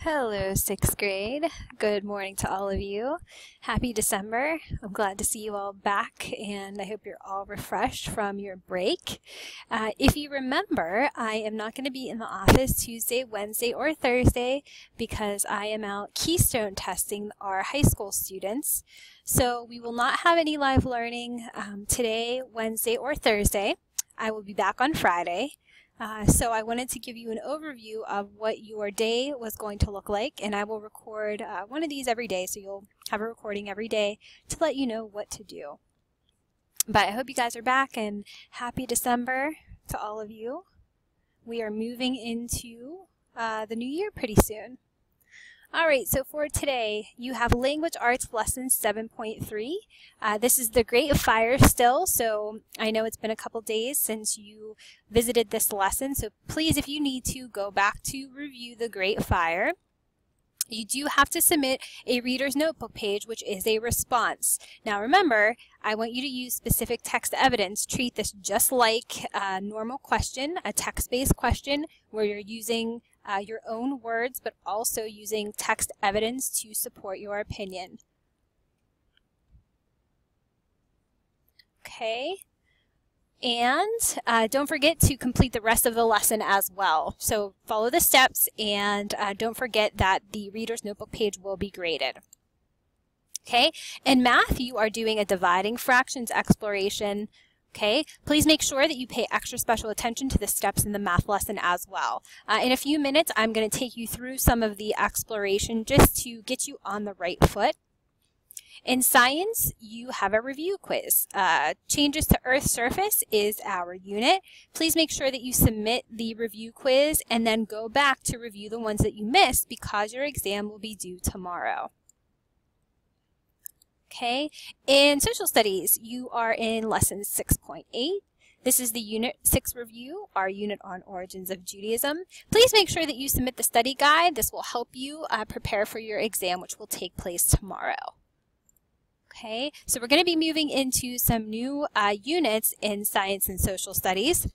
Hello, 6th grade. Good morning to all of you. Happy December. I'm glad to see you all back, and I hope you're all refreshed from your break. If you remember, I am not going to be in the office Tuesday, Wednesday, or Thursday because I am out Keystone testing our high school students. So we will not have any live learning today, Wednesday, or Thursday. I will be back on Friday. So I wanted to give you an overview of what your day was going to look like, and I will record one of these every day, so you'll have a recording every day to let you know what to do. But I hope you guys are back, and happy December to all of you. We are moving into the new year pretty soon. Alright, so for today, you have Language Arts Lesson 7.3. This is the Great Fire still, so I know it's been a couple days since you visited this lesson, so please, if you need to, go back to review the Great Fire. You do have to submit a reader's notebook page, which is a response. Now remember, I want you to use specific text evidence. Treat this just like a normal question, a text-based question, where you're using your own words, but also using text evidence to support your opinion. Okay, and don't forget to complete the rest of the lesson as well. So follow the steps, and don't forget that the reader's notebook page will be graded. Okay, in math, you are doing a dividing fractions exploration. Okay, please make sure that you pay extra special attention to the steps in the math lesson as well. In a few minutes, I'm going to take you through some of the exploration just to get you on the right foot. In science, you have a review quiz. Changes to Earth's surface is our unit. Please make sure that you submit the review quiz and then go back to review the ones that you missed because your exam will be due tomorrow. Okay, in social studies, you are in lesson 6.8. This is the Unit 6 review, our unit on origins of Judaism. Please make sure that you submit the study guide. This will help you prepare for your exam, which will take place tomorrow. Okay, so we're going to be moving into some new units in science and social studies.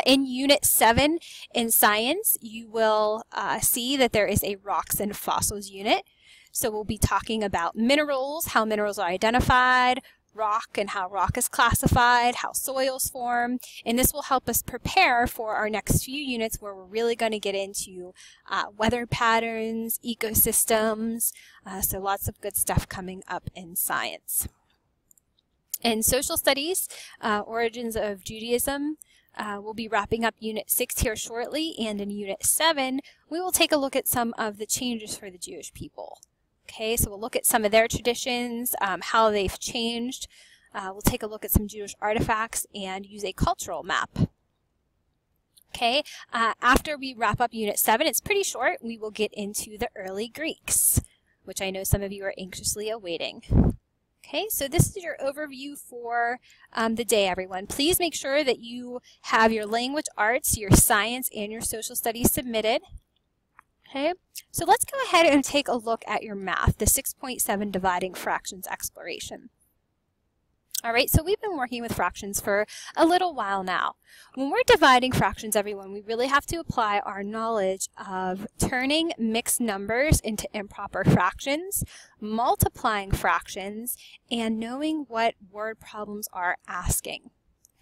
In Unit 7 in science, you will see that there is a rocks and fossils unit. So we'll be talking about minerals, how minerals are identified, rock and how rock is classified, how soils form, and this will help us prepare for our next few units where we're really going to get into weather patterns, ecosystems, so lots of good stuff coming up in science. In social studies, origins of Judaism, we'll be wrapping up Unit 6 here shortly, and in Unit 7, we will take a look at some of the changes for the Jewish people. Okay, so we'll look at some of their traditions, how they've changed. We'll take a look at some Jewish artifacts and use a cultural map. Okay, after we wrap up Unit 7, it's pretty short, we will get into the early Greeks, which I know some of you are anxiously awaiting. Okay, so this is your overview for the day, everyone. Please make sure that you have your language arts, your science, and your social studies submitted. Okay, so let's go ahead and take a look at your math, the 6.7 dividing fractions exploration. All right, so we've been working with fractions for a little while now. When we're dividing fractions, everyone, we really have to apply our knowledge of turning mixed numbers into improper fractions, multiplying fractions, and knowing what word problems are asking.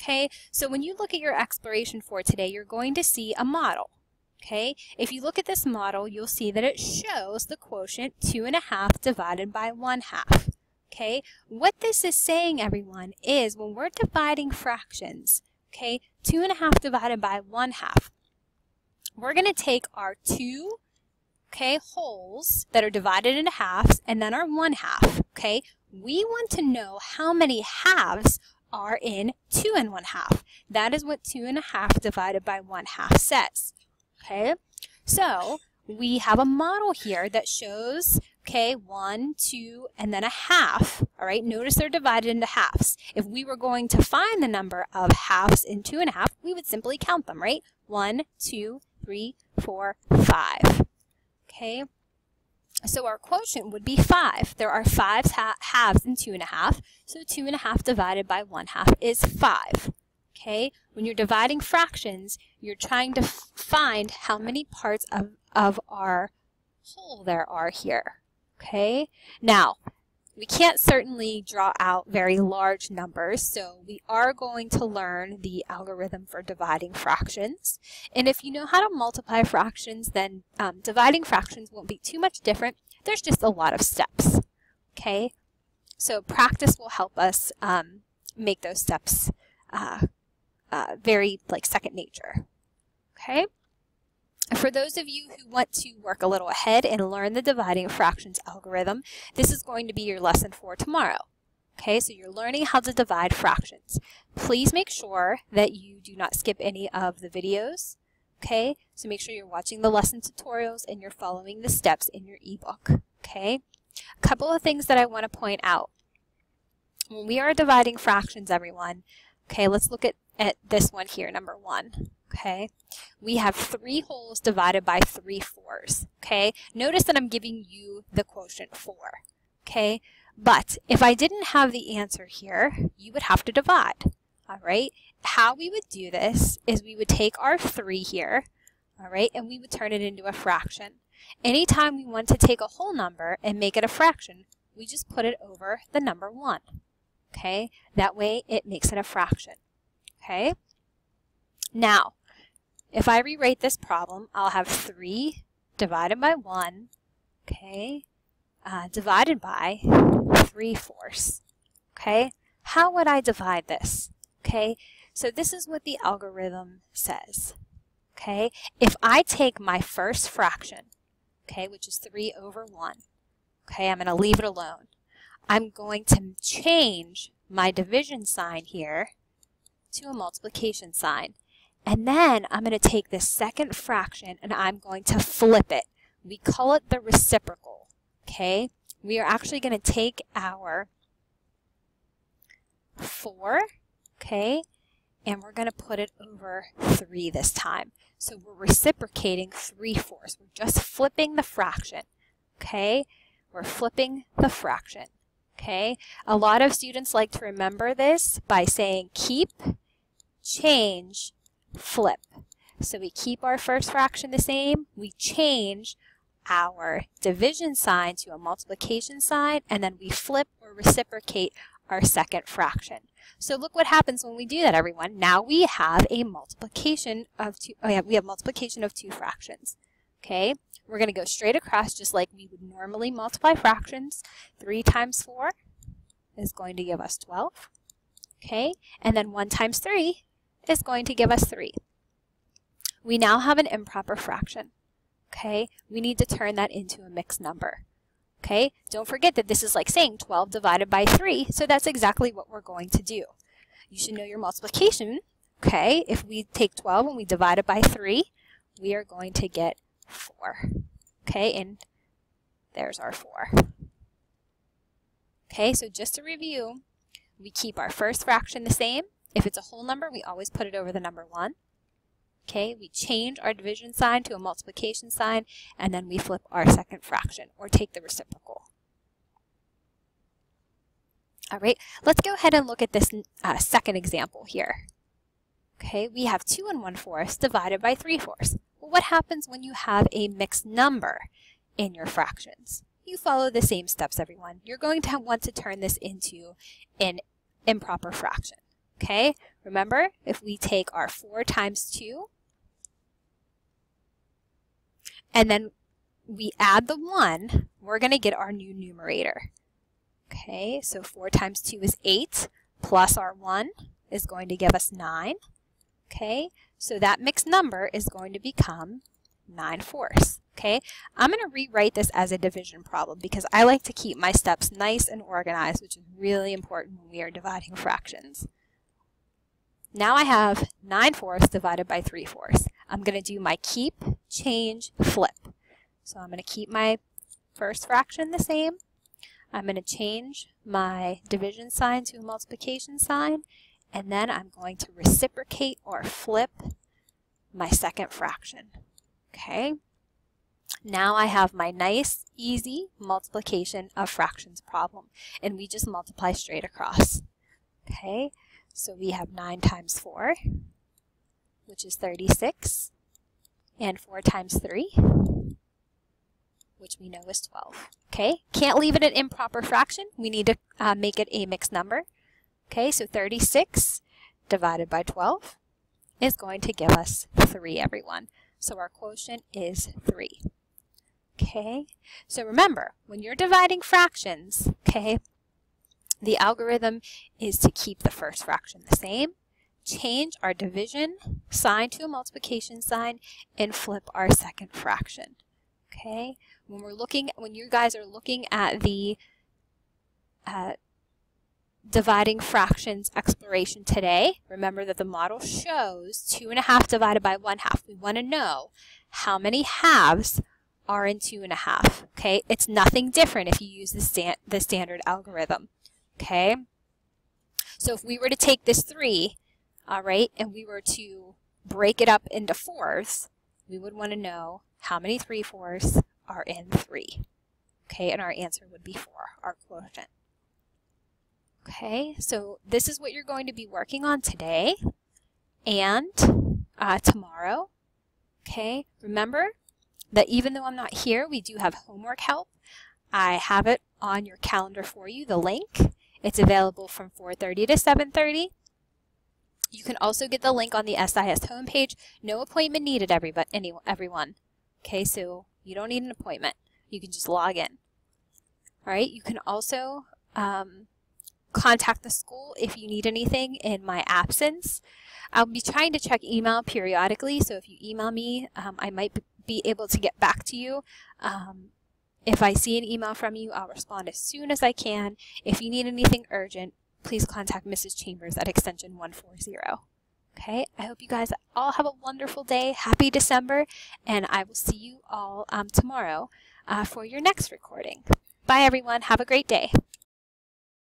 Okay, so when you look at your exploration for today, you're going to see a model. Okay, if you look at this model, you'll see that it shows the quotient 2.5 divided by 1/2. Okay, what this is saying, everyone, is when we're dividing fractions, okay, 2.5 divided by 1/2, we're going to take our two, okay, wholes that are divided into halves and then our 1/2, okay? We want to know how many halves are in 2 1/2. That is what 2.5 divided by 1/2 says. Okay, so we have a model here that shows, okay, 1, 2, and then a half. All right, notice they're divided into halves. If we were going to find the number of halves in 2.5, we would simply count them, right? 1, 2, 3, 4, 5. Okay, so our quotient would be 5. There are 5 halves in 2.5, so 2.5 divided by 1/2 is 5. Okay, when you're dividing fractions, you're trying to find how many parts of of our whole there are here. Okay, now we can't certainly draw out very large numbers, so we are going to learn the algorithm for dividing fractions. And if you know how to multiply fractions, then dividing fractions won't be too much different. There's just a lot of steps. Okay, so practice will help us make those steps very like second nature. Okay. For those of you who want to work a little ahead and learn the dividing fractions algorithm, this is going to be your lesson for tomorrow. Okay, so you're learning how to divide fractions. Please make sure that you do not skip any of the videos. Okay, so make sure you're watching the lesson tutorials and you're following the steps in your ebook. Okay, a couple of things that I want to point out. When we are dividing fractions, everyone, okay, let's look at this one here, number 1. Okay, we have 3 wholes divided by 3 fours. Okay, notice that I'm giving you the quotient 4. Okay, but if I didn't have the answer here, you would have to divide. All right, how we would do this is we would take our 3 here, all right, and we would turn it into a fraction. Anytime we want to take a whole number and make it a fraction, we just put it over the number 1. Okay, that way it makes it a fraction. Okay, now if I rewrite this problem, I'll have 3 divided by 1, okay, divided by 3/4. Okay, how would I divide this? Okay, so this is what the algorithm says. Okay, if I take my first fraction, okay, which is 3 over 1, okay, I'm going to leave it alone. I'm going to change my division sign here to a multiplication sign. And then I'm going to take this second fraction and I'm going to flip it. We call it the reciprocal. Okay, we are actually going to take our 4, okay, and we're going to put it over 3 this time. So we're reciprocating 3/4. We're just flipping the fraction. Okay, we're flipping the fraction. Okay, a lot of students like to remember this by saying keep, change, flip. So we keep our first fraction the same, we change our division sign to a multiplication sign, and then we flip or reciprocate our second fraction. So look what happens when we do that, everyone. Now we have a multiplication of multiplication of 2 fractions. Okay, we're going to go straight across just like we would normally multiply fractions. 3 times 4 is going to give us 12. Okay, and then 1 times 3 is going to give us 3. We now have an improper fraction. Okay, we need to turn that into a mixed number. Okay, don't forget that this is like saying 12 divided by 3, so that's exactly what we're going to do. You should know your multiplication. Okay, if we take 12 and we divide it by 3, we are going to get 4. Okay, and there's our 4. Okay, so just to review, we keep our first fraction the same. If it's a whole number, we always put it over the number 1. Okay, we change our division sign to a multiplication sign, and then we flip our second fraction, or take the reciprocal. All right, let's go ahead and look at this second example here. Okay, we have 2 1/4 divided by 3/4. Well, what happens when you have a mixed number in your fractions? You follow the same steps, everyone. You're going to want to turn this into an improper fraction. Okay, remember, if we take our 4 times 2, and then we add the 1, we're going to get our new numerator. Okay, so 4 times 2 is 8, plus our 1 is going to give us 9. Okay, so that mixed number is going to become 9/4. Okay, I'm going to rewrite this as a division problem because I like to keep my steps nice and organized, which is really important when we are dividing fractions. Now I have 9/4 divided by 3/4. I'm going to do my keep, change, flip. So I'm going to keep my first fraction the same. I'm going to change my division sign to a multiplication sign, and then I'm going to reciprocate or flip my second fraction. Okay. Now I have my nice, easy multiplication of fractions problem, and we just multiply straight across. Okay. So we have 9 times 4, which is 36, and 4 times 3, which we know is 12. Okay, can't leave it an improper fraction. We need to make it a mixed number. Okay, so 36 divided by 12 is going to give us 3, everyone. So our quotient is 3. Okay, so remember, when you're dividing fractions, okay, the algorithm is to keep the first fraction the same, change our division sign to a multiplication sign, and flip our second fraction. Okay, when you guys are looking at the dividing fractions exploration today, remember that the model shows 2.5 divided by 1/2. We want to know how many halves are in 2.5. Okay, it's nothing different if you use the standard algorithm. Okay, so if we were to take this 3, all right, and we were to break it up into 4s, we would want to know how many 3/4 are in 3. Okay, and our answer would be 4, our quotient. Okay, so this is what you're going to be working on today and tomorrow. Okay, remember that even though I'm not here, we do have homework help. I have it on your calendar for you, the link. It's available from 4:30 to 7:30. You can also get the link on the SIS homepage. No appointment needed, everyone. Okay, so you don't need an appointment. You can just log in. All right, you can also contact the school if you need anything in my absence. I'll be trying to check email periodically, so if you email me, I might be able to get back to you. If I see an email from you, I'll respond as soon as I can. If you need anything urgent, please contact Mrs. Chambers at extension 140. Okay, I hope you guys all have a wonderful day. Happy December, and I will see you all tomorrow for your next recording. Bye, everyone. Have a great day.